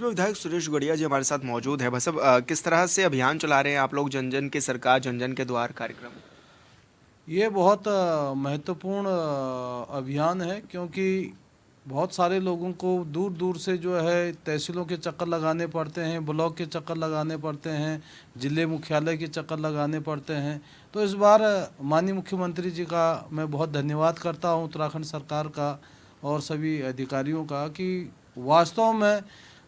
भाजपा विधायक सुरेश गौड़िया जी हमारे साथ मौजूद है। बस अब किस तरह से अभियान चला रहे हैं आप लोग, जन जन की सरकार जन जन के द्वार कार्यक्रम? ये बहुत महत्वपूर्ण अभियान है, क्योंकि बहुत सारे लोगों को दूर दूर से जो है तहसीलों के चक्कर लगाने पड़ते हैं, ब्लॉक के चक्कर लगाने पड़ते हैं, जिले मुख्यालय के चक्कर लगाने पड़ते हैं। तो इस बार माननीय मुख्यमंत्री जी का मैं बहुत धन्यवाद करता हूँ, उत्तराखंड सरकार का और सभी अधिकारियों का, कि वास्तव में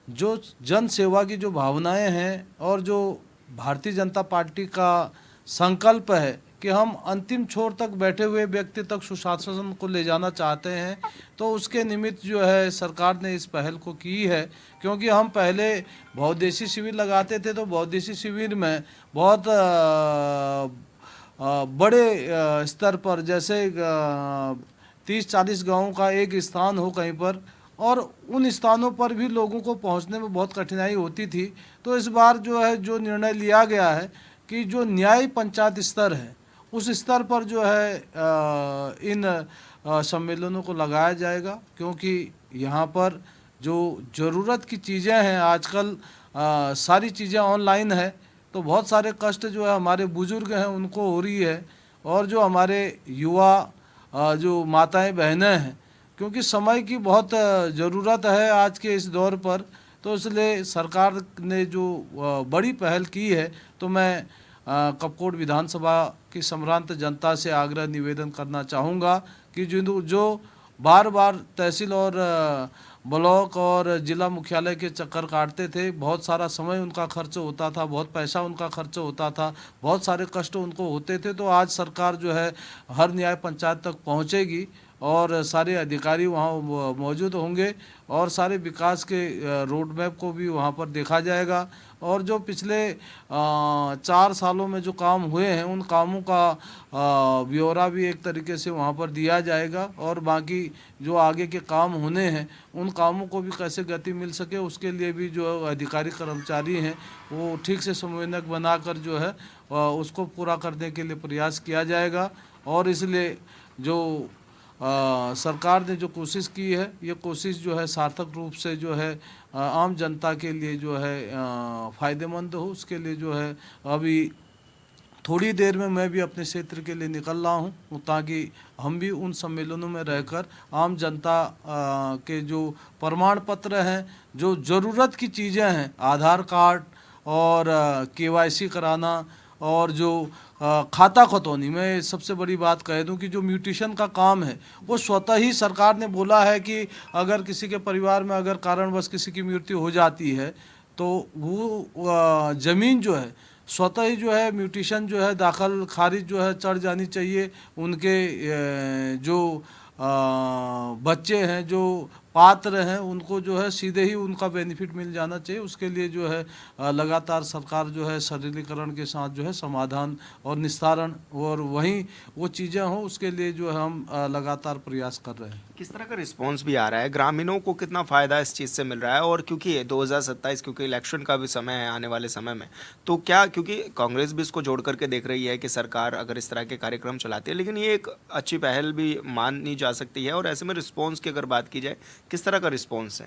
जो जन सेवा की जो भावनाएं हैं और जो भारतीय जनता पार्टी का संकल्प है कि हम अंतिम छोर तक बैठे हुए व्यक्ति तक सुशासन को ले जाना चाहते हैं, तो उसके निमित्त जो है सरकार ने इस पहल को की है। क्योंकि हम पहले बहुउद्देशीय शिविर लगाते थे, तो बहुउद्देशीय शिविर में बहुत बड़े स्तर पर, जैसे 30-40 गाँवों का एक स्थान हो कहीं पर, और उन स्थानों पर भी लोगों को पहुंचने में बहुत कठिनाई होती थी। तो इस बार जो है जो निर्णय लिया गया है कि जो न्याय पंचायत स्तर है उस स्तर पर जो है इन सम्मेलनों को लगाया जाएगा। क्योंकि यहाँ पर जो ज़रूरत की चीज़ें हैं आजकल, सारी चीज़ें ऑनलाइन है, तो बहुत सारे कष्ट जो है हमारे बुजुर्ग हैं उनको हो रही है, और जो हमारे युवा जो माताएं बहनें हैं, क्योंकि समय की बहुत ज़रूरत है आज के इस दौर पर। तो इसलिए सरकार ने जो बड़ी पहल की है, तो मैं कपकोट विधानसभा की सम्भ्रांत जनता से आग्रह निवेदन करना चाहूँगा कि जो बार बार तहसील और ब्लॉक और जिला मुख्यालय के चक्कर काटते थे, बहुत सारा समय उनका खर्च होता था, बहुत पैसा उनका खर्च होता था, बहुत सारे कष्ट उनको होते थे। तो आज सरकार जो है हर न्याय पंचायत तक पहुंचेगी और सारे अधिकारी वहाँ मौजूद होंगे, और सारे विकास के रोड मैप को भी वहाँ पर देखा जाएगा। और जो पिछले 4 सालों में जो काम हुए हैं उन कामों का ब्यौरा भी एक तरीके से वहाँ पर दिया जाएगा, और बाकी जो आगे के काम होने हैं उन कामों को भी कैसे गति मिल सके उसके लिए भी जो अधिकारी कर्मचारी हैं वो ठीक से समन्वयक बनाकर जो है उसको पूरा करने के लिए प्रयास किया जाएगा। और इसलिए जो सरकार ने जो कोशिश की है, ये कोशिश जो है सार्थक रूप से जो है आम जनता के लिए जो है फ़ायदेमंद हो, उसके लिए जो है अभी थोड़ी देर में मैं भी अपने क्षेत्र के लिए निकल रहा हूँ, ताकि हम भी उन सम्मेलनों में रहकर आम जनता के जो प्रमाण पत्र हैं, जो ज़रूरत की चीज़ें हैं, आधार कार्ड और केवाईसी कराना, और जो खाता खतौनी, मैं सबसे बड़ी बात कह दूं कि जो म्यूटेशन का काम है वो स्वतः ही सरकार ने बोला है कि अगर किसी के परिवार में अगर कारणवश किसी की मृत्यु हो जाती है, तो वो ज़मीन जो है स्वतः ही जो है म्यूटेशन जो है दाखिल खारिज जो है चढ़ जानी चाहिए। उनके जो बच्चे हैं, जो पात्र हैं, उनको जो है सीधे ही उनका बेनिफिट मिल जाना चाहिए। उसके लिए जो है लगातार सरकार जो है सरलीकरण के साथ जो है समाधान और निस्तारण और वहीं वो चीज़ें हों, उसके लिए जो है हम लगातार प्रयास कर रहे हैं। किस तरह का रिस्पांस भी आ रहा है, ग्रामीणों को कितना फ़ायदा इस चीज़ से मिल रहा है? और क्योंकि 2027 क्योंकि इलेक्शन का भी समय है आने वाले समय में, तो क्या, क्योंकि कांग्रेस भी इसको जोड़ करके देख रही है कि सरकार अगर इस तरह के कार्यक्रम चलाती है, लेकिन ये एक अच्छी पहल भी मानी जा सकती है, और ऐसे में रिस्पॉन्स की अगर बात की जाए, किस तरह का रिस्पॉन्स है?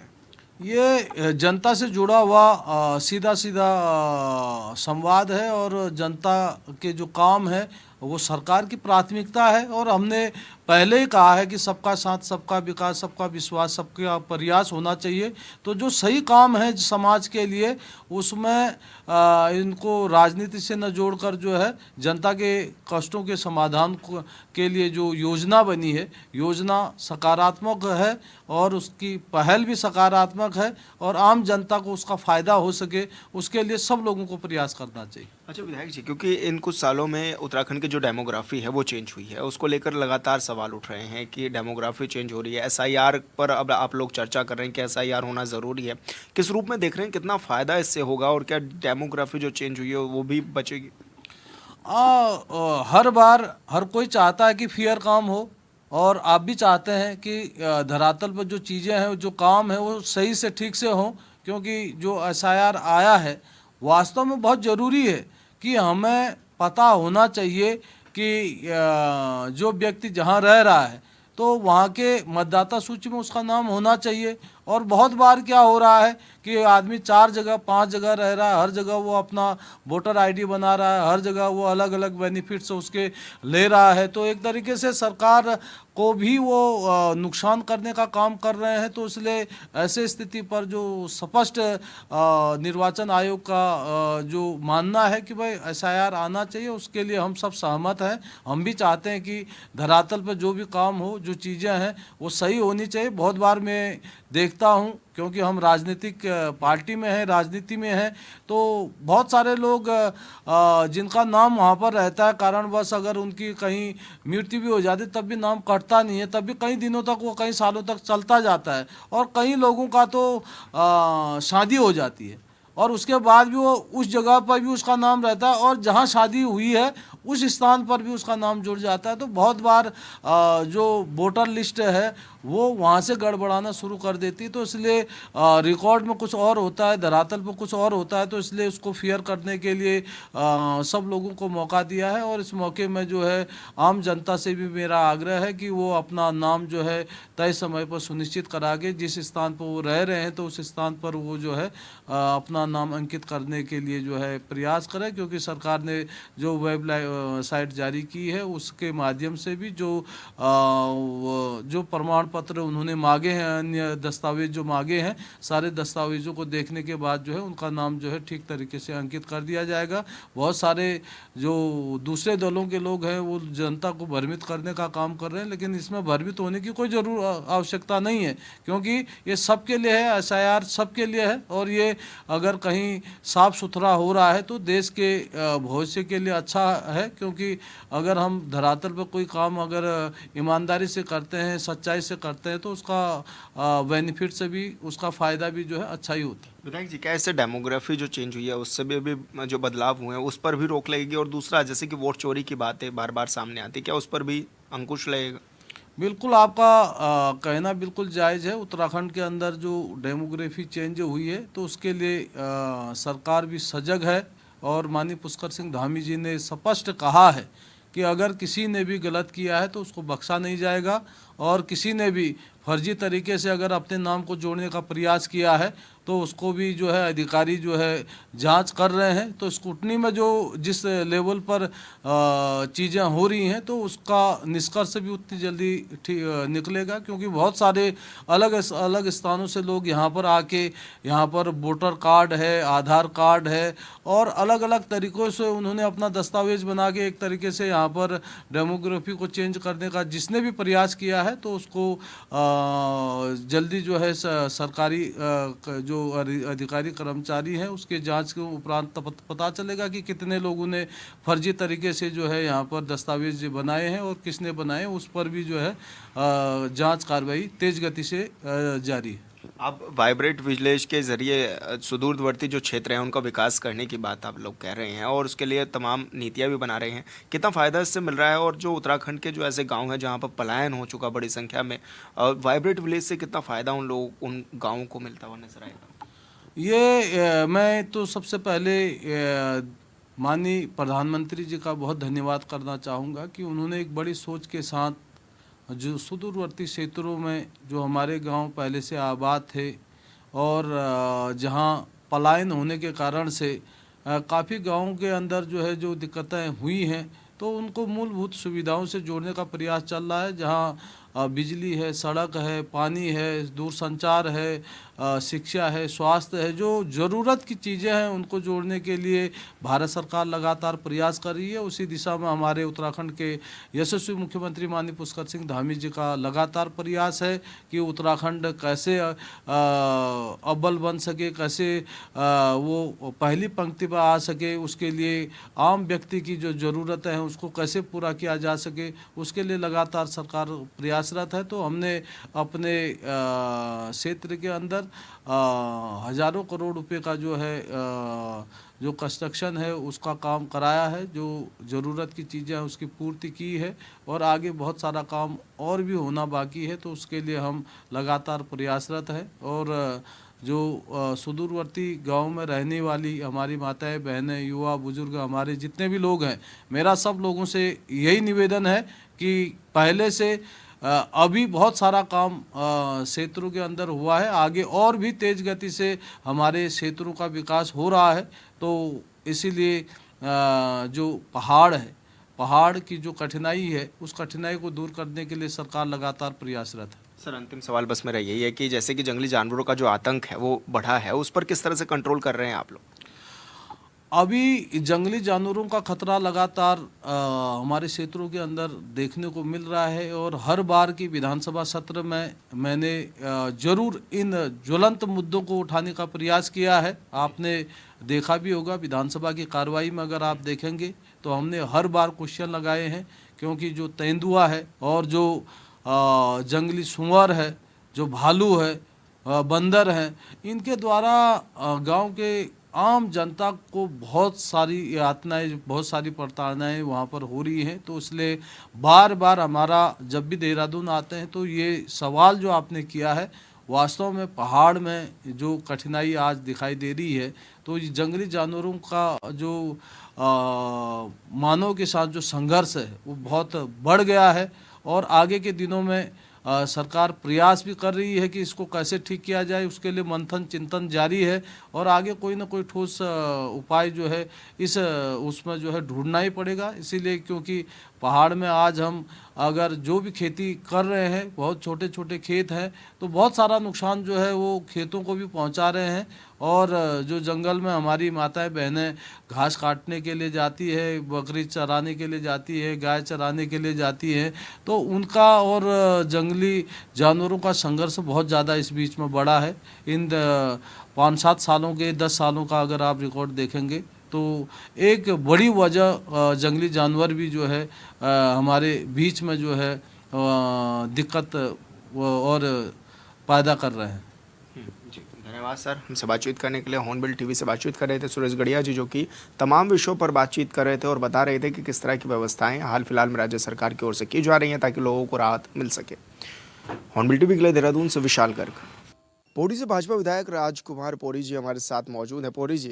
ये जनता से जुड़ा हुआ सीधा सीधा संवाद है, और जनता के जो काम है वो सरकार की प्राथमिकता है। और हमने पहले ही कहा है कि सबका साथ, सबका विकास, सबका विश्वास, सबका प्रयास होना चाहिए। तो जो सही काम है समाज के लिए, उसमें इनको राजनीति से न जोड़कर जो है जनता के कष्टों के समाधान के लिए जो योजना बनी है, योजना सकारात्मक है और उसकी पहल भी सकारात्मक है, और आम जनता को उसका फ़ायदा हो सके उसके लिए सब लोगों को प्रयास करना चाहिए। अच्छा विधायक जी, क्योंकि इन कुछ सालों में उत्तराखंड की जो डेमोग्राफी है वो चेंज हुई है, उसको लेकर लगातार सवाल उठ रहे हैं कि डेमोग्राफी चेंज हो रही है। एसआईआर पर अब आप लोग चर्चा कर रहे हैं कि एसआईआर होना ज़रूरी है। किस रूप में देख रहे हैं, कितना फ़ायदा इससे होगा, और क्या डेमोग्राफी जो चेंज हुई है वो भी बचेगी? हर बार हर कोई चाहता है कि फेयर काम हो, और आप भी चाहते हैं कि धरातल पर जो चीज़ें हैं, जो काम है वो सही से ठीक से हों। क्योंकि जो एसआईआर आया है वास्तव में बहुत ज़रूरी है कि हमें पता होना चाहिए कि जो व्यक्ति जहाँ रह रहा है तो वहाँ के मतदाता सूची में उसका नाम होना चाहिए, और बहुत बार क्या हो रहा है कि आदमी 4 जगह 5 जगह रह रहा है, हर जगह वो अपना वोटर आईडी बना रहा है, हर जगह वो अलग अलग बेनिफिट्स उसके ले रहा है। तो एक तरीके से सरकार को भी वो नुकसान करने का काम कर रहे हैं। तो इसलिए ऐसे स्थिति पर जो स्पष्ट निर्वाचन आयोग का जो मानना है कि भाई एसआईआर आना चाहिए, उसके लिए हम सब सहमत हैं। हम भी चाहते हैं कि धरातल पर जो भी काम हो, जो चीज़ें हैं वो सही होनी चाहिए। बहुत बार मैं देखता हूं, क्योंकि हम राजनीतिक पार्टी में हैं, राजनीति में हैं, तो बहुत सारे लोग जिनका नाम वहाँ पर रहता है, कारणवश अगर उनकी कहीं मृत्यु भी हो जाती तब भी नाम कटता नहीं है, तब भी कई दिनों तक वो कई सालों तक चलता जाता है। और कई लोगों का तो शादी हो जाती है और उसके बाद भी वो उस जगह पर भी उसका नाम रहता है, और जहाँ शादी हुई है उस स्थान पर भी उसका नाम जुड़ जाता है। तो बहुत बार जो वोटर लिस्ट है वो वहाँ से गड़बड़ाना शुरू कर देती है। तो इसलिए रिकॉर्ड में कुछ और होता है, धरातल पर कुछ और होता है। तो इसलिए उसको फेयर करने के लिए सब लोगों को मौका दिया है। और इस मौके में जो है आम जनता से भी मेरा आग्रह है कि वो अपना नाम जो है तय समय पर सुनिश्चित करा के, जिस स्थान पर वो रह रहे हैं तो उस स्थान पर वो जो है अपना नाम अंकित करने के लिए जो है प्रयास करें। क्योंकि सरकार ने जो वेब साइट जारी की है उसके माध्यम से भी जो प्रमाण पत्र उन्होंने मांगे हैं, अन्य दस्तावेज जो मांगे हैं, सारे दस्तावेजों को देखने के बाद जो है उनका नाम जो है ठीक तरीके से अंकित कर दिया जाएगा। बहुत सारे जो दूसरे दलों के लोग हैं वो जनता को भ्रमित करने का काम कर रहे हैं, लेकिन इसमें भ्रमित होने की कोई आवश्यकता नहीं है, क्योंकि ये सबके लिए है, एसआईआर सबके लिए है। और ये अगर कहीं साफ सुथरा हो रहा है तो देश के भविष्य के लिए अच्छा है। क्योंकि अगर हम धरातल पर कोई काम अगर ईमानदारी से करते हैं, सच्चाई से करते हैं, तो उसका बेनिफिट से भी, उसका फ़ायदा भी जो है अच्छा ही होता है। विधायक जी, क्या इससे डेमोग्राफी जो चेंज हुई है उससे भी अभी जो बदलाव हुए हैं उस पर भी रोक लगेगी? और दूसरा, जैसे कि वोट चोरी की बातें बार बार सामने आती है, क्या उस पर भी अंकुश लगेगा? बिल्कुल, आपका कहना बिल्कुल जायज़ है। उत्तराखंड के अंदर जो डेमोग्राफी चेंज हुई है तो उसके लिए सरकार भी सजग है। और माननीय पुष्कर सिंह धामी जी ने स्पष्ट कहा है कि अगर किसी ने भी गलत किया है तो उसको बख्शा नहीं जाएगा, और किसी ने भी फर्जी तरीके से अगर अपने नाम को जोड़ने का प्रयास किया है तो उसको भी जो है अधिकारी जो है जांच कर रहे हैं। तो स्क्रूटनी में जो जिस लेवल पर चीज़ें हो रही हैं तो उसका निष्कर्ष भी उतनी जल्दी निकलेगा। क्योंकि बहुत सारे अलग अलग स्थानों से लोग यहाँ पर आके, यहाँ पर वोटर कार्ड है, आधार कार्ड है, और अलग अलग तरीक़ों से उन्होंने अपना दस्तावेज बना के एक तरीके से यहाँ पर डेमोग्राफी को चेंज करने का जिसने भी प्रयास किया है तो उसको जल्दी जो है सरकारी जो अधिकारी कर्मचारी हैं उसके जांच के उपरांत पता चलेगा कि कितने लोगों ने फर्जी तरीके से जो है यहाँ पर दस्तावेज बनाए हैं और किसने बनाए, उस पर भी जो है जांच कार्रवाई तेज गति से जारी है। आप वाइब्रेंट विलेज के जरिए सुदूरवर्ती जो क्षेत्र हैं उनका विकास करने की बात आप लोग कह रहे हैं और उसके लिए तमाम नीतियां भी बना रहे हैं, कितना फ़ायदा इससे मिल रहा है? और जो उत्तराखंड के जो ऐसे गांव हैं जहां पर पलायन हो चुका बड़ी संख्या में, वाइब्रेंट विलेज से कितना फ़ायदा उन गाँवों को मिलता हुआ नजर आएगा? ये मैं तो सबसे पहले माननीय प्रधानमंत्री जी का बहुत धन्यवाद करना चाहूँगा कि उन्होंने एक बड़ी सोच के साथ जो सुदूरवर्ती क्षेत्रों में जो हमारे गांव पहले से आबाद थे और जहां पलायन होने के कारण से काफ़ी गांवों के अंदर जो है जो दिक्कतें हुई हैं तो उनको मूलभूत सुविधाओं से जोड़ने का प्रयास चल रहा है। जहां बिजली है, सड़क है, पानी है, दूरसंचार है, शिक्षा है, स्वास्थ्य है, जो ज़रूरत की चीज़ें हैं उनको जोड़ने के लिए भारत सरकार लगातार प्रयास कर रही है। उसी दिशा में हमारे उत्तराखंड के यशस्वी मुख्यमंत्री माननीय पुष्कर सिंह धामी जी का लगातार प्रयास है कि उत्तराखंड कैसे अव्वल बन सके, कैसे वो पहली पंक्ति पर आ सके, उसके लिए आम व्यक्ति की जो ज़रूरतें हैं उसको कैसे पूरा किया जा सके, उसके लिए लगातार सरकार प्रयासरत है। तो हमने अपने क्षेत्र के अंदर हज़ारों करोड़ रुपए का जो है जो कंस्ट्रक्शन है उसका काम कराया है, जो ज़रूरत की चीज़ें हैं उसकी पूर्ति की है, और आगे बहुत सारा काम और भी होना बाकी है। तो उसके लिए हम लगातार प्रयासरत हैं। और जो सुदूरवर्ती गांव में रहने वाली हमारी माताएं, बहनें, युवा, बुजुर्ग, हमारे जितने भी लोग हैं, मेरा सब लोगों से यही निवेदन है कि पहले से अभी बहुत सारा काम क्षेत्रों के अंदर हुआ है, आगे और भी तेज गति से हमारे क्षेत्रों का विकास हो रहा है। तो इसीलिए जो पहाड़ है, पहाड़ की जो कठिनाई है, उस कठिनाई को दूर करने के लिए सरकार लगातार प्रयासरत है। सर अंतिम सवाल बस मेरा यही है कि जैसे कि जंगली जानवरों का जो आतंक है वो बढ़ा है, उस पर किस तरह से कंट्रोल कर रहे हैं आप लोग? अभी जंगली जानवरों का खतरा लगातार हमारे क्षेत्रों के अंदर देखने को मिल रहा है, और हर बार की विधानसभा सत्र में मैंने जरूर इन ज्वलंत मुद्दों को उठाने का प्रयास किया है। आपने देखा भी होगा विधानसभा की कार्रवाई में, अगर आप देखेंगे तो हमने हर बार क्वेश्चन लगाए हैं, क्योंकि जो तेंदुआ है और जो जंगली सुअर है, जो भालू है, बंदर हैं, इनके द्वारा गांव के आम जनता को बहुत सारी यातनाएं, बहुत सारी प्रताड़नाएं वहाँ पर हो रही हैं। तो इसलिए बार बार हमारा जब भी देहरादून आते हैं तो ये सवाल जो आपने किया है, वास्तव में पहाड़ में जो कठिनाई आज दिखाई दे रही है, तो ये जंगली जानवरों का जो मानव के साथ जो संघर्ष है वो बहुत बढ़ गया है। और आगे के दिनों में सरकार प्रयास भी कर रही है कि इसको कैसे ठीक किया जाए, उसके लिए मंथन चिंतन जारी है, और आगे कोई ना कोई ठोस उपाय जो है इस उसमें जो है ढूंढना ही पड़ेगा। इसीलिए क्योंकि पहाड़ में आज हम अगर जो भी खेती कर रहे हैं, बहुत छोटे छोटे खेत हैं, तो बहुत सारा नुकसान जो है वो खेतों को भी पहुंचा रहे हैं। और जो जंगल में हमारी माताएं बहनें घास काटने के लिए जाती है, बकरी चराने के लिए जाती है, गाय चराने के लिए जाती है, तो उनका और जंगली जानवरों का संघर्ष बहुत ज़्यादा इस बीच में बढ़ा है। इन 5-7 सालों के, 10 सालों का अगर आप रिकॉर्ड देखेंगे तो एक बड़ी वजह जंगली जानवर भी जो है हमारे बीच में जो है दिक्कत और पैदा कर रहे हैं। जी धन्यवाद सर, हमसे बातचीत करने के लिए। हॉर्नबिल टीवी से बातचीत कर रहे थे सुरेश गढ़िया जी, जो कि तमाम विषयों पर बातचीत कर रहे थे और बता रहे थे कि किस तरह की व्यवस्थाएं हाल फिलहाल में राज्य सरकार की ओर से की जा रही हैं ताकि लोगों को राहत मिल सके। हॉर्नबिल टीवी के लिए देहरादून से विशाल गर्ग। पौड़ी से भाजपा विधायक राजकुमार पौड़ी जी हमारे साथ मौजूद हैं। पौड़ी जी,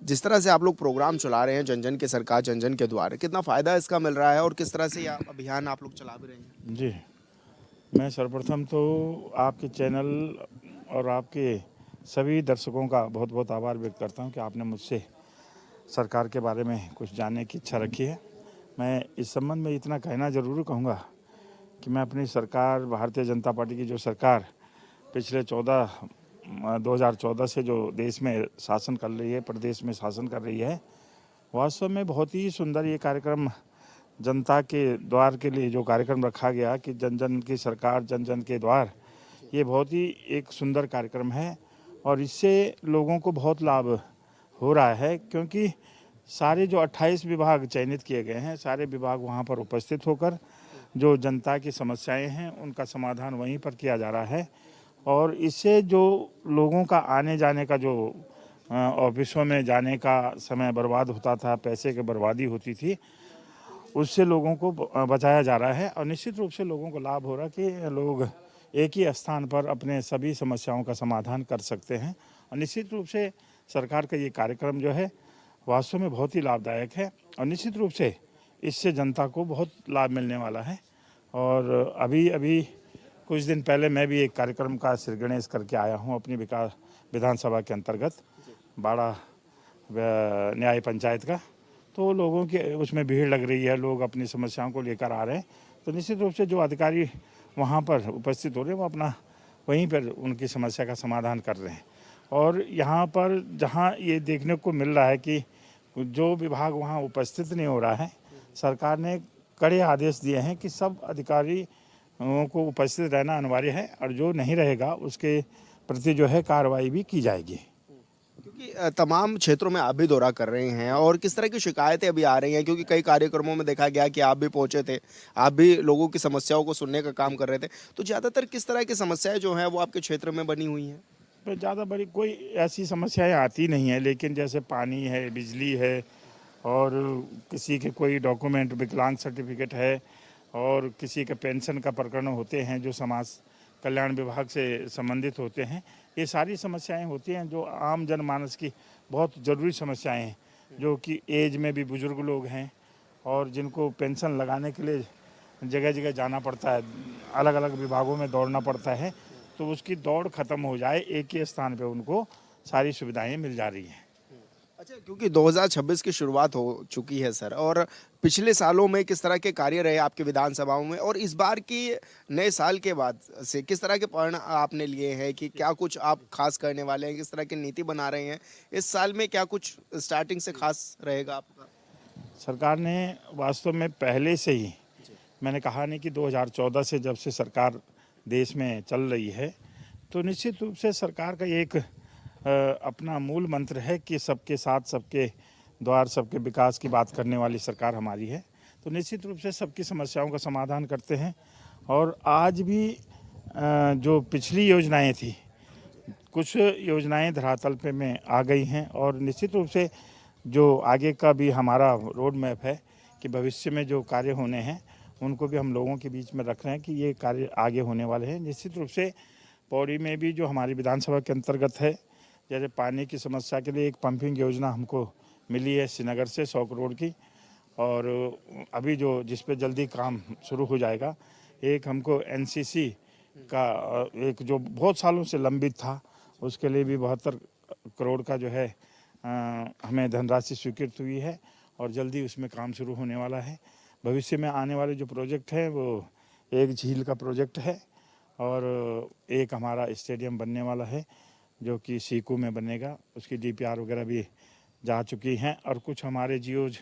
जिस तरह से आप लोग प्रोग्राम चला रहे हैं जन जन के सरकार जन जन के द्वार, कितना फ़ायदा इसका मिल रहा है और किस तरह से यह अभियान आप लोग चला भी रहे हैं? जी, मैं सर्वप्रथम तो आपके चैनल और आपके सभी दर्शकों का बहुत बहुत आभार व्यक्त करता हूं कि आपने मुझसे सरकार के बारे में कुछ जानने की इच्छा रखी है। मैं इस संबंध में इतना कहना ज़रूर कहूँगा कि मैं अपनी सरकार, भारतीय जनता पार्टी की जो सरकार पिछले 2014 से जो देश में शासन कर रही है, प्रदेश में शासन कर रही है, वास्तव में बहुत ही सुंदर ये कार्यक्रम जनता के द्वार के लिए जो कार्यक्रम रखा गया कि जन जन की सरकार जन जन के द्वार, ये बहुत ही एक सुंदर कार्यक्रम है और इससे लोगों को बहुत लाभ हो रहा है, क्योंकि सारे जो 28 विभाग चयनित किए गए हैं, सारे विभाग वहाँ पर उपस्थित होकर जो जनता की समस्याएं हैं उनका समाधान वहीं पर किया जा रहा है। और इससे जो लोगों का आने जाने का जो ऑफिसों में जाने का समय बर्बाद होता था, पैसे की बर्बादी होती थी, उससे लोगों को बचाया जा रहा है और निश्चित रूप से लोगों को लाभ हो रहा है कि लोग एक ही स्थान पर अपने सभी समस्याओं का समाधान कर सकते हैं। और निश्चित रूप से सरकार का ये कार्यक्रम जो है वास्तव में बहुत ही लाभदायक है और निश्चित रूप से इससे जनता को बहुत लाभ मिलने वाला है। और अभी कुछ दिन पहले मैं भी एक कार्यक्रम का श्रीगणेश करके आया हूँ अपनी विधानसभा के अंतर्गत, बाड़ा न्याय पंचायत का। तो लोगों की उसमें भीड़ लग रही है, लोग अपनी समस्याओं को लेकर आ रहे हैं। तो निश्चित रूप से जो अधिकारी वहाँ पर उपस्थित हो रहे हैं वो अपना वहीं पर उनकी समस्या का समाधान कर रहे हैं। और यहाँ पर जहाँ ये देखने को मिल रहा है कि जो विभाग वहाँ उपस्थित नहीं हो रहा है, सरकार ने कड़े आदेश दिए हैं कि सब अधिकारी को उपस्थित रहना अनिवार्य है और जो नहीं रहेगा उसके प्रति जो है कार्रवाई भी की जाएगी। क्योंकि तमाम क्षेत्रों में आप भी दौरा कर रहे हैं और किस तरह की शिकायतें अभी आ रही हैं, क्योंकि कई कार्यक्रमों में देखा गया कि आप भी पहुंचे थे, आप भी लोगों की समस्याओं को सुनने का काम कर रहे थे, तो ज़्यादातर किस तरह की समस्याएं जो हैं वो आपके क्षेत्र में बनी हुई हैं? तो ज़्यादा बड़ी कोई ऐसी समस्याएं आती नहीं है, लेकिन जैसे पानी है, बिजली है और किसी के कोई डॉक्यूमेंट विकलांग सर्टिफिकेट है और किसी के पेंशन का प्रकरण होते हैं जो समाज कल्याण विभाग से संबंधित होते हैं। ये सारी समस्याएं होती हैं जो आम जनमानस की बहुत ज़रूरी समस्याएं हैं, जो कि एज में भी बुज़ुर्ग लोग हैं और जिनको पेंशन लगाने के लिए जगह जगह जाना पड़ता है, अलग अलग विभागों में दौड़ना पड़ता है, तो उसकी दौड़ खत्म हो जाए, एक ही स्थान पे उनको सारी सुविधाएं मिल जा रही हैं। अच्छा, क्योंकि 2026 की शुरुआत हो चुकी है सर, और पिछले सालों में किस तरह के कार्य रहे आपके विधानसभाओं में, और इस बार की नए साल के बाद से किस तरह के परिणाम आपने लिए हैं, कि क्या कुछ आप खास करने वाले हैं, किस तरह की नीति बना रहे हैं इस साल में, क्या कुछ स्टार्टिंग से खास रहेगा आपका? सरकार ने वास्तव में पहले से ही, मैंने कहा नहीं कि 2014 से जब से सरकार देश में चल रही है, तो निश्चित रूप से सरकार का एक अपना मूल मंत्र है कि सबके साथ, सबके द्वार, सबके विकास की बात करने वाली सरकार हमारी है। तो निश्चित रूप से सबकी समस्याओं का समाधान करते हैं। और आज भी जो पिछली योजनाएं थी, कुछ योजनाएं धरातल पे में आ गई हैं, और निश्चित रूप से जो आगे का भी हमारा रोड मैप है कि भविष्य में जो कार्य होने हैं उनको भी हम लोगों के बीच में रख रहे हैं कि ये कार्य आगे होने वाले हैं। निश्चित रूप से पौड़ी में भी जो हमारी विधानसभा के अंतर्गत है, जैसे पानी की समस्या के लिए एक पंपिंग योजना हमको मिली है श्रीनगर से 100 करोड़ की, और अभी जो जिस पे जल्दी काम शुरू हो जाएगा। एक हमको एनसीसी का एक जो बहुत सालों से लंबित था, उसके लिए भी 72 करोड़ का जो है हमें धनराशि स्वीकृत हुई है, और जल्दी उसमें काम शुरू होने वाला है। भविष्य में आने वाले जो प्रोजेक्ट हैं वो एक झील का प्रोजेक्ट है, और एक हमारा स्टेडियम बनने वाला है जो कि सीकू में बनेगा। उसकी डीपीआर वगैरह भी जा चुकी हैं, और कुछ हमारे जियोज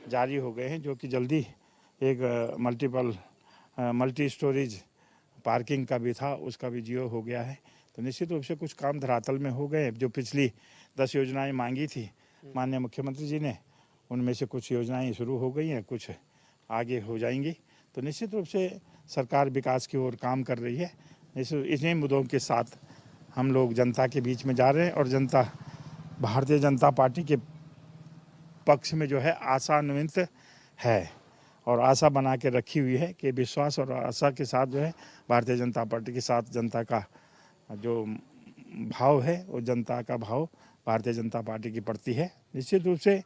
जारी हो गए हैं जो कि जल्दी एक मल्टी स्टोरेज पार्किंग का भी था, उसका भी जियो हो गया है। तो निश्चित रूप से कुछ काम धरातल में हो गए। जो पिछली 10 योजनाएं मांगी थी माननीय मुख्यमंत्री जी ने, उनमें से कुछ योजनाएं शुरू हो गई हैं, कुछ आगे हो जाएंगी। तो निश्चित रूप से सरकार विकास की ओर काम कर रही है। इन्हीं मुद्दों के साथ हम लोग जनता के बीच में जा रहे हैं, और जनता भारतीय जनता पार्टी के पक्ष में जो है आशान्वित है, और आशा बना के रखी हुई है कि विश्वास और आशा के साथ जो है भारतीय जनता पार्टी के साथ जनता का जो भाव है, वो जनता का भाव भारतीय जनता पार्टी की प्रति है। निश्चित रूप से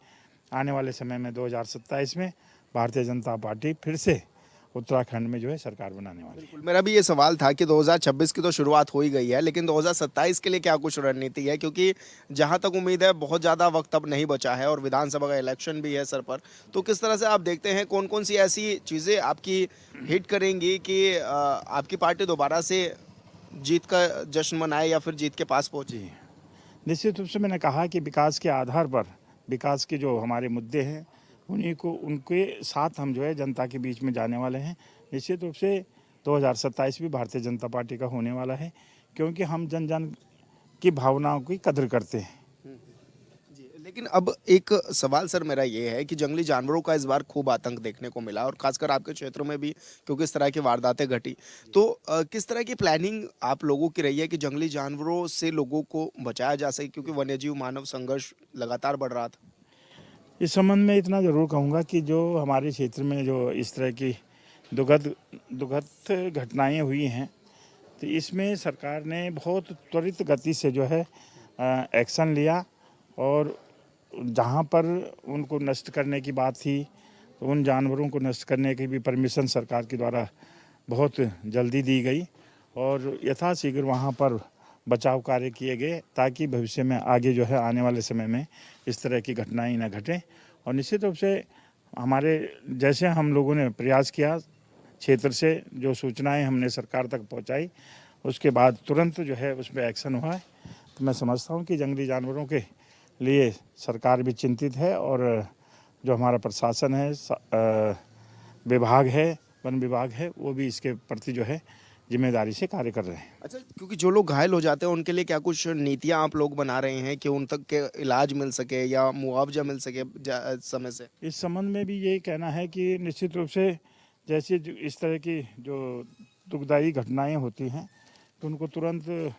आने वाले समय में 2027 में भारतीय जनता पार्टी फिर से उत्तराखंड में जो है सरकार बनाने वाली है। बिल्कुल, मेरा भी ये सवाल था कि 2026 की तो शुरुआत हो ही गई है, लेकिन 2027 के लिए क्या कुछ रणनीति है, क्योंकि जहां तक उम्मीद है बहुत ज़्यादा वक्त अब नहीं बचा है, और विधानसभा का इलेक्शन भी है सर पर। तो किस तरह से आप देखते हैं, कौन कौन सी ऐसी चीज़ें आपकी हिट करेंगी कि आपकी पार्टी दोबारा से जीत का जश्न मनाए, या फिर जीत के पास पहुंचे? जी, निश्चित रूप से मैंने कहा कि विकास के आधार पर, विकास के जो हमारे मुद्दे हैं उन्हीं को, उनके साथ हम जो है जनता के बीच में जाने वाले हैं। निश्चित रूप से 2027 भी भारतीय जनता पार्टी का होने वाला है, क्योंकि हम जन जन की भावनाओं की कदर करते हैं। जी, लेकिन अब एक सवाल सर मेरा ये है कि जंगली जानवरों का इस बार खूब आतंक देखने को मिला, और खासकर आपके क्षेत्रों में भी, क्योंकि इस तरह की वारदातें घटी। तो किस तरह की प्लानिंग आप लोगों की रही है कि जंगली जानवरों से लोगों को बचाया जा सके, क्योंकि वन्यजीव मानव संघर्ष लगातार बढ़ रहा था? इस संबंध में इतना ज़रूर कहूँगा कि जो हमारे क्षेत्र में जो इस तरह की दुखद दुखद घटनाएं हुई हैं, तो इसमें सरकार ने बहुत त्वरित गति से जो है एक्शन लिया, और जहाँ पर उनको नष्ट करने की बात थी, तो उन जानवरों को नष्ट करने की भी परमिशन सरकार के द्वारा बहुत जल्दी दी गई, और यथाशीघ्र वहाँ पर बचाव कार्य किए गए, ताकि भविष्य में आगे जो है आने वाले समय में इस तरह की घटनाएं न घटें। और निश्चित रूप से हमारे जैसे हम लोगों ने प्रयास किया, क्षेत्र से जो सूचनाएं हमने सरकार तक पहुंचाई, उसके बाद तुरंत जो है उस पर एक्शन हुआ है। तो मैं समझता हूं कि जंगली जानवरों के लिए सरकार भी चिंतित है, और जो हमारा प्रशासन है, विभाग है, वन विभाग है, वो भी इसके प्रति जो है जिम्मेदारी से कार्य कर रहे हैं। अच्छा, क्योंकि जो लोग घायल हो जाते हैं उनके लिए क्या कुछ नीतियां आप लोग बना रहे हैं कि उन तक के इलाज मिल सके या मुआवजा मिल सके समय से? इस संबंध में भी यही कहना है कि निश्चित रूप से जैसे इस तरह की जो दुखदायी घटनाएं होती हैं, तो उनको तुरंत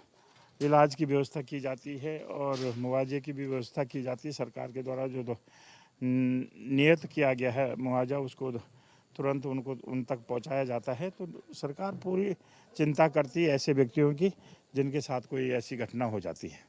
इलाज की व्यवस्था की जाती है, और मुआवजे की भी व्यवस्था की जाती है। सरकार के द्वारा जो नियत किया गया है मुआवजा, उसको तुरंत उनको उन तक पहुंचाया जाता है। तो सरकार पूरी चिंता करती है ऐसे व्यक्तियों की जिनके साथ कोई ऐसी घटना हो जाती है।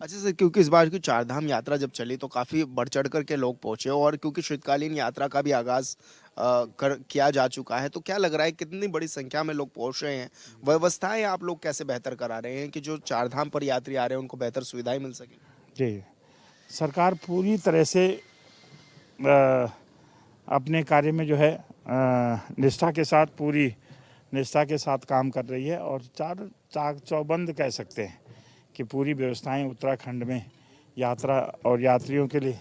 अच्छा सर, क्योंकि इस बार की चारधाम यात्रा जब चली तो काफ़ी बढ़ चढ़ कर के लोग पहुंचे, और क्योंकि शीतकालीन यात्रा का भी आगाज कर किया जा चुका है, तो क्या लग रहा है कितनी बड़ी संख्या में लोग पहुंच रहे हैं? व्यवस्थाएं आप लोग कैसे बेहतर करा रहे हैं कि जो चारधाम पर यात्री आ रहे हैं उनको बेहतर सुविधाएं मिल सके? जी, सरकार पूरी तरह से अ, अपने कार्य में जो है निष्ठा के साथ, पूरी निष्ठा के साथ काम कर रही है, और चार चाक चौबंद कह सकते हैं कि पूरी व्यवस्थाएं उत्तराखंड में यात्रा और यात्रियों के लिए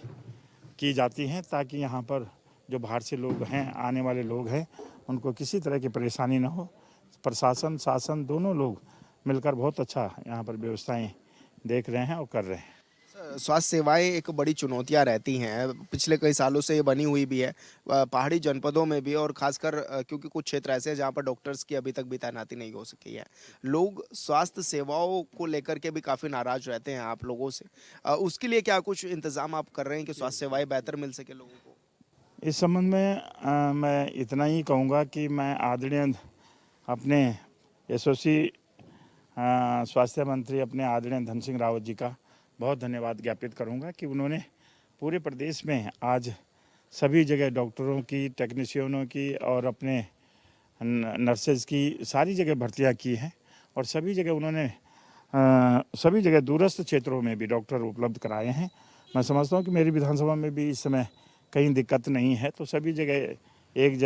की जाती हैं, ताकि यहाँ पर जो बाहर से लोग हैं, आने वाले लोग हैं, उनको किसी तरह की परेशानी ना हो। प्रशासन, शासन दोनों लोग मिलकर बहुत अच्छा यहाँ पर व्यवस्थाएं देख रहे हैं और कर रहे हैं। स्वास्थ्य सेवाएं एक बड़ी चुनौतियां रहती हैं, पिछले कई सालों से ये बनी हुई भी है, पहाड़ी जनपदों में भी, और खासकर क्योंकि कुछ क्षेत्र ऐसे हैं जहां पर डॉक्टर्स की अभी तक भी तैनाती नहीं हो सकी है। लोग स्वास्थ्य सेवाओं को लेकर के भी काफ़ी नाराज रहते हैं आप लोगों से। उसके लिए क्या कुछ इंतजाम आप कर रहे हैं कि स्वास्थ्य सेवाएं बेहतर मिल सके लोगों को? इस संबंध में मैं इतना ही कहूँगा कि मैं आदरणीय अपने यशस्वी स्वास्थ्य मंत्री अपने आदरणीय धन सिंह रावत जी का बहुत धन्यवाद ज्ञापित करूँगा कि उन्होंने पूरे प्रदेश में आज सभी जगह डॉक्टरों की, टेक्नीशियनों की और अपने नर्सेज की सारी जगह भर्तियां की हैं, और सभी जगह उन्होंने सभी जगह दूरस्थ क्षेत्रों में भी डॉक्टर उपलब्ध कराए हैं। मैं समझता हूं कि मेरी विधानसभा में भी इस समय कहीं दिक्कत नहीं है, तो सभी जगह एक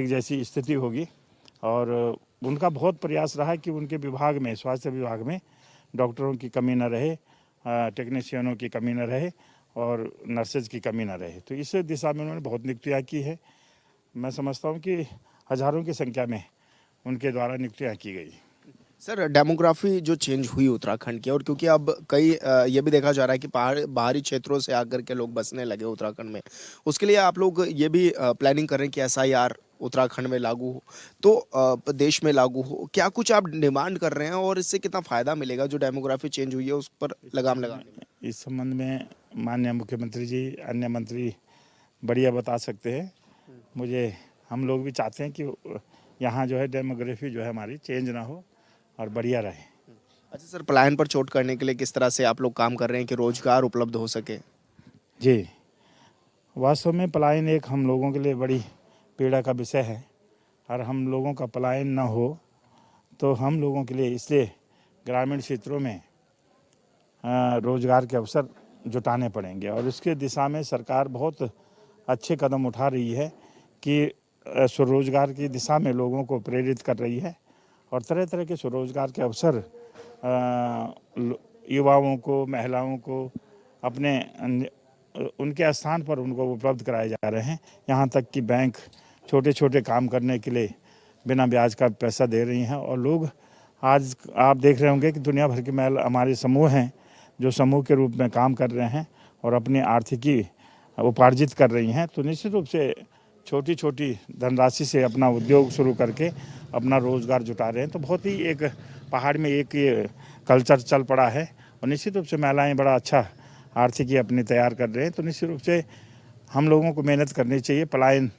जैसी स्थिति होगी, और उनका बहुत प्रयास रहा कि उनके विभाग में, स्वास्थ्य विभाग में डॉक्टरों की कमी न रहे, टेक्नीशियनों की कमी न रहे और नर्सेज की कमी न रहे। तो इस दिशा में उन्होंने बहुत नियुक्तियाँ की है। मैं समझता हूँ कि हज़ारों की संख्या में उनके द्वारा नियुक्तियाँ की गई। सर, डेमोग्राफी जो चेंज हुई उत्तराखंड की, और क्योंकि अब कई ये भी देखा जा रहा है कि पहाड़ बाहरी क्षेत्रों से आकर के लोग बसने लगे उत्तराखंड में, उसके लिए आप लोग ये भी प्लानिंग कर रहे हैं कि एसआईआर उत्तराखंड में लागू हो, तो देश में लागू हो, क्या कुछ आप डिमांड कर रहे हैं और इससे कितना फ़ायदा मिलेगा जो डेमोग्राफी चेंज हुई है उस पर लगाम लगाने में? इस संबंध में माननीय मुख्यमंत्री जी, अन्य मंत्री बढ़िया बता सकते हैं। मुझे, हम लोग भी चाहते हैं कि यहाँ जो है डेमोग्राफी जो है हमारी चेंज ना हो और बढ़िया रहे। अच्छा सर, पलायन पर चोट करने के लिए किस तरह से आप लोग काम कर रहे हैं कि रोजगार उपलब्ध हो सके? जी, वास्तव में पलायन एक हम लोगों के लिए बड़ी पीड़ा का विषय है, और हम लोगों का पलायन ना हो तो हम लोगों के लिए इसलिए ग्रामीण क्षेत्रों में रोजगार के अवसर जुटाने पड़ेंगे, और इसके दिशा में सरकार बहुत अच्छे कदम उठा रही है कि स्वरोजगार की दिशा में लोगों को प्रेरित कर रही है, और तरह तरह के स्वरोजगार के अवसर युवाओं को, महिलाओं को अपने उनके स्थान पर उनको उपलब्ध कराए जा रहे हैं। यहाँ तक कि बैंक छोटे छोटे काम करने के लिए बिना ब्याज का पैसा दे रही हैं, और लोग आज आप देख रहे होंगे कि दुनिया भर की महिला हमारे समूह हैं जो समूह के रूप में काम कर रहे हैं और अपनी आर्थिकी उपार्जित कर रही हैं। तो निश्चित रूप से छोटी छोटी धनराशि से अपना उद्योग शुरू करके अपना रोज़गार जुटा रहे हैं। तो बहुत ही एक पहाड़ में एक ये कल्चर चल पड़ा है, और निश्चित रूप से महिलाएं बड़ा अच्छा आर्थिकी अपनी तैयार कर रहे हैं। तो निश्चित रूप से हम लोगों को मेहनत करनी चाहिए। पलायन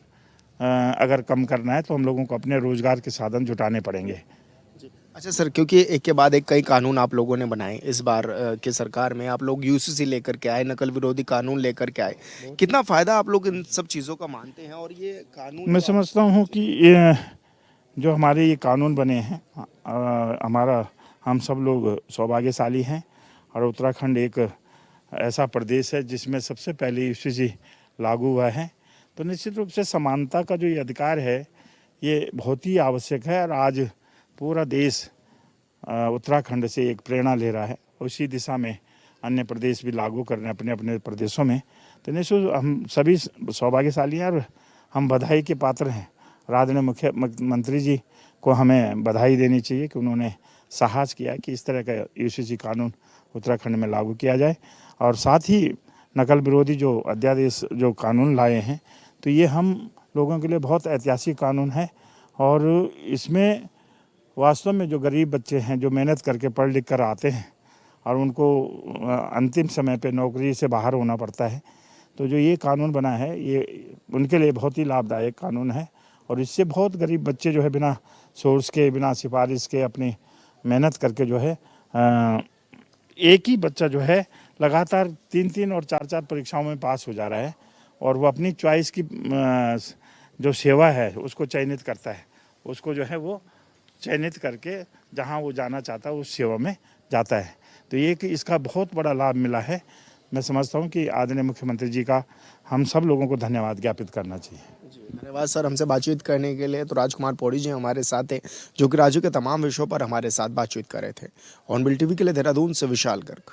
अगर कम करना है तो हम लोगों को अपने रोज़गार के साधन जुटाने पड़ेंगे। अच्छा सर, क्योंकि एक के बाद एक कई कानून आप लोगों ने बनाए इस बार की सरकार में, आप लोग यूसीसी लेकर के आए, नकल विरोधी कानून लेकर के आए, कितना फायदा आप लोग इन सब चीज़ों का मानते हैं? और ये कानून मैं जो समझता हूँ कि ये जो हमारे ये कानून बने हैं, हमारा, हम सब लोग सौभाग्यशाली हैं, और उत्तराखंड एक ऐसा प्रदेश है जिसमें सबसे पहले यूसीसी लागू हुआ है। तो निश्चित रूप से समानता का जो ये अधिकार है ये बहुत ही आवश्यक है, और आज पूरा देश उत्तराखंड से एक प्रेरणा ले रहा है। उसी दिशा में अन्य प्रदेश भी लागू कर रहे हैं अपने अपने प्रदेशों में। तो निश्चित हम सभी सौभाग्यशाली हैं, और हम बधाई के पात्र हैं। आदरणीय मुख्यमंत्री जी को हमें बधाई देनी चाहिए कि उन्होंने साहस किया कि इस तरह का यूसीसी कानून उत्तराखंड में लागू किया जाए, और साथ ही नकल विरोधी जो अध्यादेश जो कानून लाए हैं, तो ये हम लोगों के लिए बहुत ऐतिहासिक कानून है। और इसमें वास्तव में जो गरीब बच्चे हैं, जो मेहनत करके पढ़ लिख कर आते हैं और उनको अंतिम समय पे नौकरी से बाहर होना पड़ता है, तो जो ये कानून बना है ये उनके लिए बहुत ही लाभदायक कानून है। और इससे बहुत गरीब बच्चे जो है बिना सोर्स के, बिना सिफारिश के अपनी मेहनत करके जो है एक ही बच्चा जो है लगातार 3-3 और 4-4 परीक्षाओं में पास हो जा रहा है और वो अपनी चॉइस की जो सेवा है उसको चयनित करता है, उसको जो है वो चयनित करके जहाँ वो जाना चाहता है उस सेवा में जाता है। तो ये कि इसका बहुत बड़ा लाभ मिला है। मैं समझता हूँ कि आदरणीय मुख्यमंत्री जी का हम सब लोगों को धन्यवाद ज्ञापित करना चाहिए। धन्यवाद सर हमसे बातचीत करने के लिए। तो राजकुमार पौड़ी जी हमारे साथ हैं जो कि राज्य के तमाम विषयों पर हमारे साथ बातचीत कर रहे थे। ऑनबिल टीवी के लिए देहरादून से विशाल गर्ग।